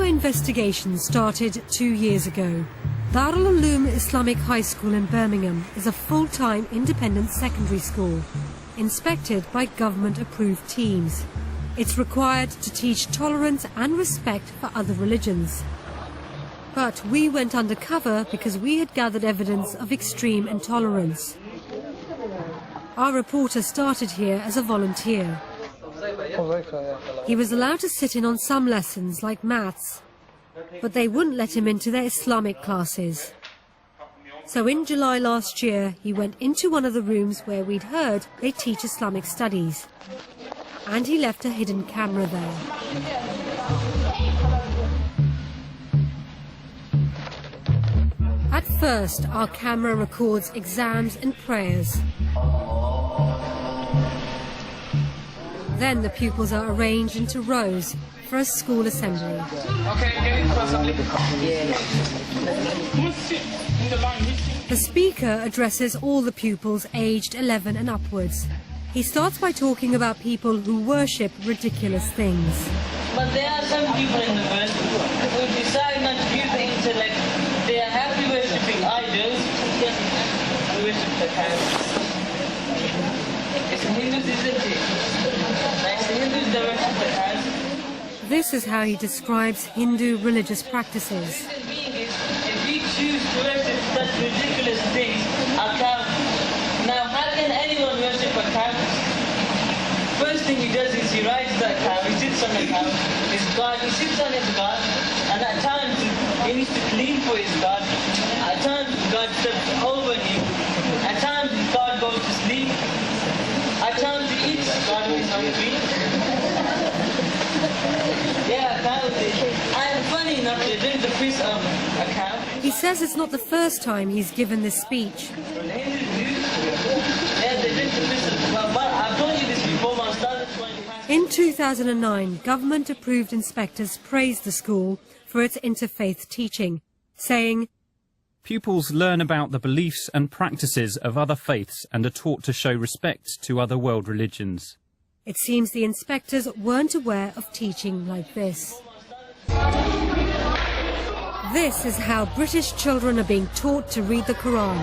investigation started 2 years ago. Darul Uloom Islamic High School in Birmingham is a full-time independent secondary school, inspected by government-approved teams. It's required to teach tolerance and respect for other religions. But we went undercover because we had gathered evidence of extreme intolerance. Our reporter started here as a volunteer. He was allowed to sit in on some lessons like maths, but they wouldn't let him into their Islamic classes. So in July last year, he went into one of the rooms where we'd heard they teach Islamic studies, and he left a hidden camera there. At first, our camera records exams and prayers. Then the pupils are arranged into rows for a school assembly. The speaker addresses all the pupils aged 11 and upwards. He starts by talking about people who worship ridiculous things. But there are some people in the world who decide not to use the intellect. They are happy worshipping idols and worship the cows. It's the Hindus, isn't it? Like the Hindus, they worship the cows. This is how he describes Hindu religious practices. If we choose to worship such ridiculous things, a cow. Now, how can anyone worship a cow? First thing he does is he rides that cow, he sits on the cow, his God, he sits on his God, and at times he needs to clean for his God. At times God steps over him. At times God goes to sleep. At times he eats God when he's hungry. Yeah, cows. And funny enough, they drink the piss of a cow. He says it's not the first time he's given this speech. In 2009, government-approved inspectors praised the school for its interfaith teaching, saying, "Pupils learn about the beliefs and practices of other faiths and are taught to show respect to other world religions." It seems the inspectors weren't aware of teaching like this. This is how British children are being taught to read the Quran.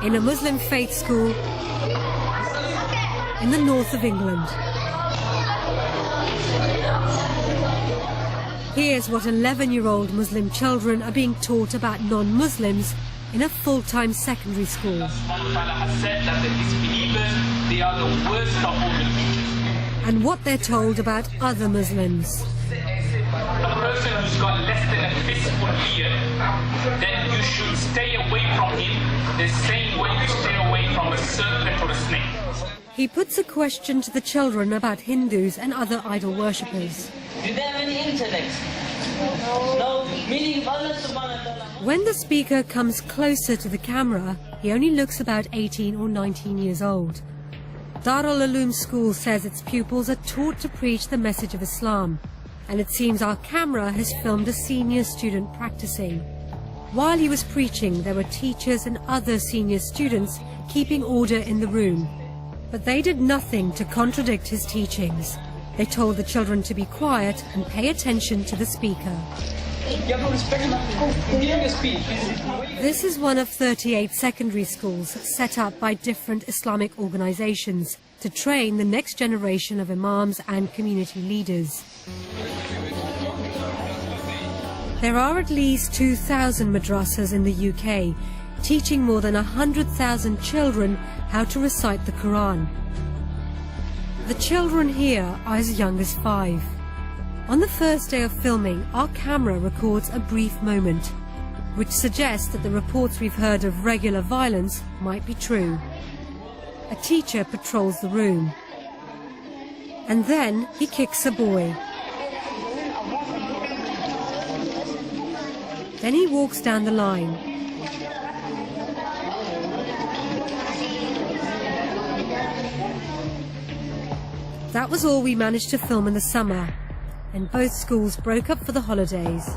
In a Muslim faith school in the north of England. Here's what 11-year-old Muslim children are being taught about non-Muslims in a full-time secondary school. Allah has said that the disbelievers, they are the worst of all religions. And what they're told about other Muslims. A person who's got less than a fistful beard, then you should stay away from him the same way you stay away from a serpent or a snake. He puts a question to the children about Hindus and other idol worshippers. Do they have any intellect? No. Meaning Allah subhanahu wa ta'ala. When the speaker comes closer to the camera, he only looks about 18 or 19 years old. Darul Uloom School says its pupils are taught to preach the message of Islam, and it seems our camera has filmed a senior student practicing. While he was preaching, there were teachers and other senior students keeping order in the room. But they did nothing to contradict his teachings. They told the children to be quiet and pay attention to the speaker. This is one of 38 secondary schools set up by different Islamic organizations to train the next generation of imams and community leaders. There are at least 2,000 madrasas in the UK, teaching more than 100,000 children how to recite the Quran. The children here are as young as 5. On the first day of filming, our camera records a brief moment, which suggests that the reports we've heard of regular violence might be true. A teacher patrols the room, and then he kicks a boy. Then he walks down the line. That was all we managed to film in the summer, and both schools broke up for the holidays.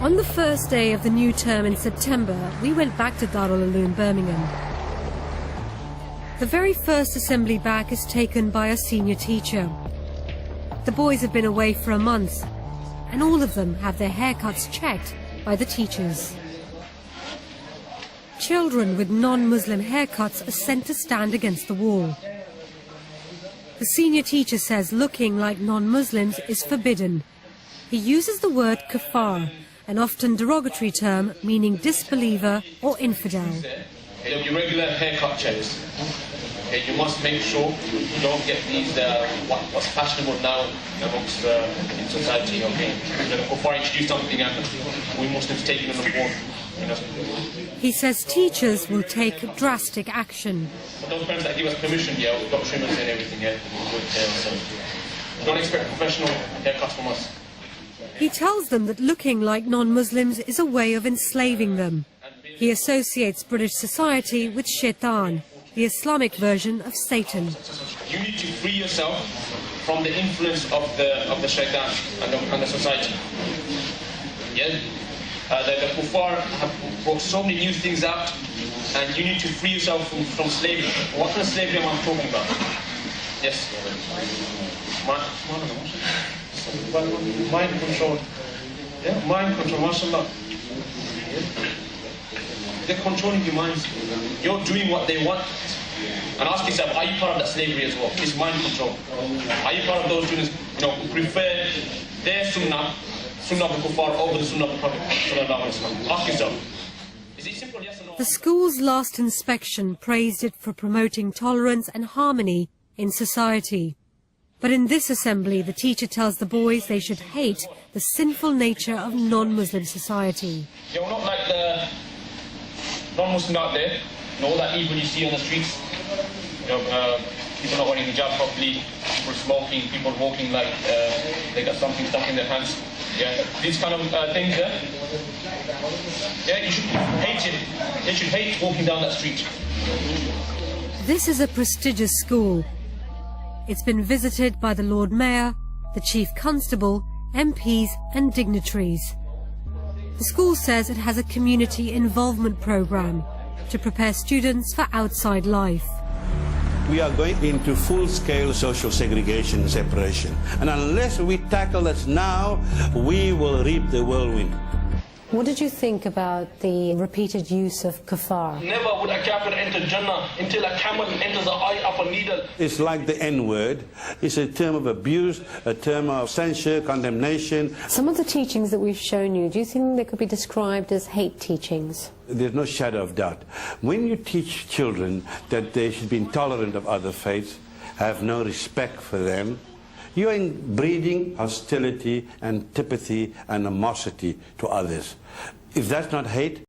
On the first day of the new term in September, we went back to Darul Uloom Birmingham. The very first assembly back is taken by a senior teacher. The boys have been away for a month, and all of them have their haircuts checked by the teachers. Children with non-Muslim haircuts are sent to stand against the wall. The senior teacher says looking like non-Muslims is forbidden. He uses the word kafar, an often derogatory term meaning disbeliever or infidel. Your regular haircut checks. Okay, you must make sure you don't get these what's fashionable now amongst in society. Okay, the Kuffar introduced something and we Muslims taking on board. You know. He says teachers will take drastic action. But those parents that give us permission, yeah, we've got trimmers and everything, yeah, good hair. So don't expect professional haircuts from us. He tells them that looking like non-Muslims is a way of enslaving them. He associates British society with shaitan, the Islamic version of Satan. You need to free yourself from the influence of the shaitan and the society. Yeah? The kuffar have brought so many new things out, and you need to free yourself from slavery. What kind of slavery am I talking about? Yes. Mind control. Yeah, mind control, mashallah. Yeah. They're controlling your minds. You're doing what they want. And ask yourself, are you part of that slavery as well? It's mind control. Are you part of those students, who prefer their sunnah of the kuffar over the sunnah of the Prophet? Ask yourself. Is it simple, yes or no? The school's last inspection praised it for promoting tolerance and harmony in society. But in this assembly, the teacher tells the boys they should hate the sinful nature of non-Muslim society. Yeah, we're not like the non-Muslim out there, all that evil you see on the streets. People not wearing hijab properly, people smoking, people walking like they got something stuck in their hands. Yeah, these kind of things. Yeah, you should hate it. They should hate walking down that street. This is a prestigious school. It's been visited by the Lord Mayor, the Chief Constable, MPs and dignitaries. The school says it has a community involvement program to prepare students for outside life. We are going into full-scale social segregation and separation. And unless we tackle this now, we will reap the whirlwind. What did you think about the repeated use of kafar? Never would a kafir enter Jannah until a camel enters the eye of a needle. It's like the N-word. It's a term of abuse, a term of censure, condemnation. Some of the teachings that we've shown you, do you think they could be described as hate teachings? There's no shadow of doubt. When you teach children that they should be intolerant of other faiths, have no respect for them, you are breeding hostility, antipathy, and animosity to others. If that's not hate,